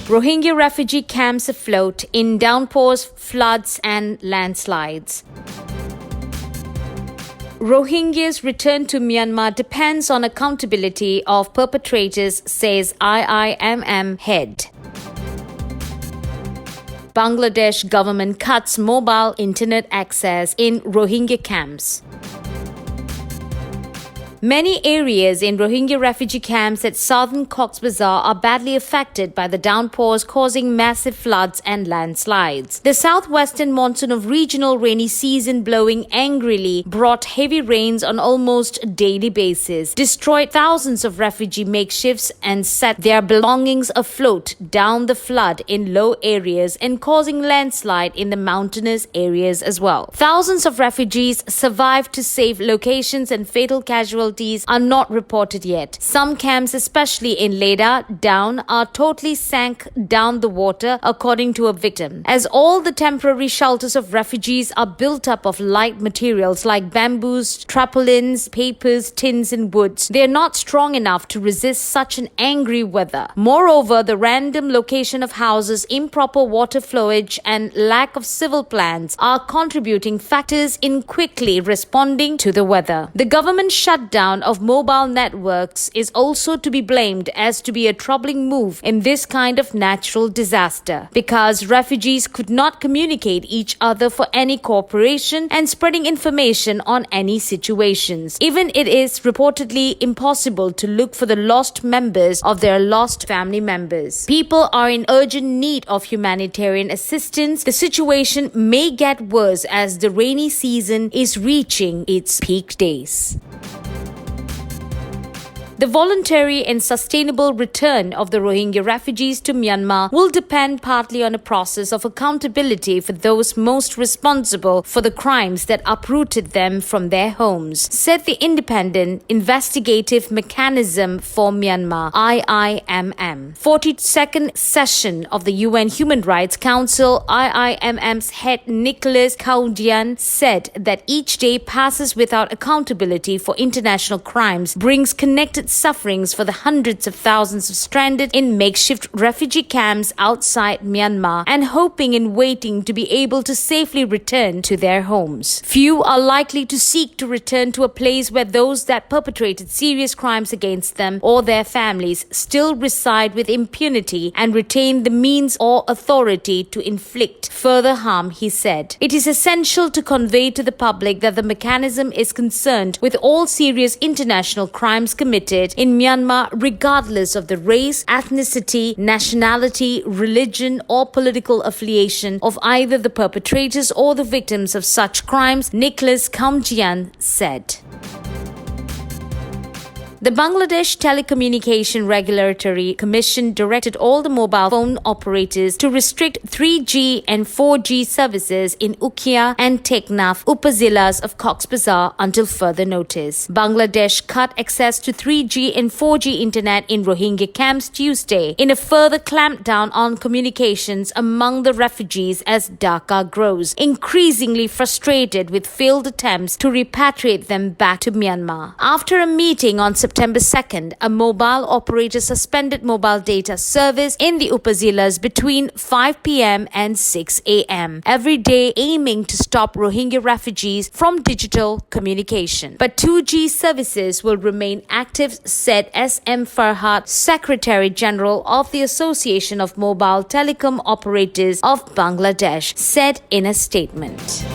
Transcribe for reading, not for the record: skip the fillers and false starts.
Rohingya refugee camps afloat in downpours, floods and landslides. Rohingyas' return to Myanmar depends on accountability of perpetrators, says IIMM head. Bangladesh government cuts mobile internet access in Rohingya camps. Many areas in Rohingya refugee camps at southern Cox's Bazar are badly affected by the downpours, causing massive floods and landslides. The southwestern monsoon of regional rainy season blowing angrily brought heavy rains on almost a daily basis, destroyed thousands of refugee makeshifts and set their belongings afloat down the flood in low areas and causing landslide in the mountainous areas as well. Thousands of refugees survived to save locations and fatal casualties are not reported yet. Some camps, especially in Leda, Down, are totally sank down the water, according to a victim. As all the temporary shelters of refugees are built up of light materials like bamboos, tarpaulins, papers, tins and woods, they are not strong enough to resist such an angry weather. Moreover, the random location of houses, improper water flowage and lack of civil plans are contributing factors in quickly responding to the weather. The government shutdown of mobile networks is also to be blamed as to be a troubling move in this kind of natural disaster, because refugees could not communicate each other for any cooperation and spreading information on any situations. Even it is reportedly impossible to look for the lost members of their lost family members. People are in urgent need of humanitarian assistance. The situation may get worse as the rainy season is reaching its peak days. The voluntary and sustainable return of the Rohingya refugees to Myanmar will depend partly on a process of accountability for those most responsible for the crimes that uprooted them from their homes, said the Independent Investigative Mechanism for Myanmar, IIMM. 42nd session of the UN Human Rights Council, IIMM's head Nicholas Kaundian said that each day passes without accountability for international crimes brings connected sufferings for the hundreds of thousands of stranded in makeshift refugee camps outside Myanmar and hoping and waiting to be able to safely return to their homes. Few are likely to seek to return to a place where those that perpetrated serious crimes against them or their families still reside with impunity and retain the means or authority to inflict further harm, he said. It is essential to convey to the public that the mechanism is concerned with all serious international crimes committed in Myanmar, regardless of the race, ethnicity, nationality, religion, or political affiliation of either the perpetrators or the victims of such crimes, Nicholas Kaundian said. The Bangladesh Telecommunication Regulatory Commission directed all the mobile phone operators to restrict 3G and 4G services in Ukhia and Teknaf, upazilas of Cox's Bazar, until further notice. Bangladesh cut access to 3G and 4G internet in Rohingya camps Tuesday in a further clampdown on communications among the refugees as Dhaka grows, increasingly frustrated with failed attempts to repatriate them back to Myanmar. After a meeting on September 2nd, a mobile operator suspended mobile data service in the upazilas between 5 p.m. and 6 a.m. every day, aiming to stop Rohingya refugees from digital communication. But 2G services will remain active, said S.M. Farhat, Secretary General of the Association of Mobile Telecom Operators of Bangladesh, said in a statement.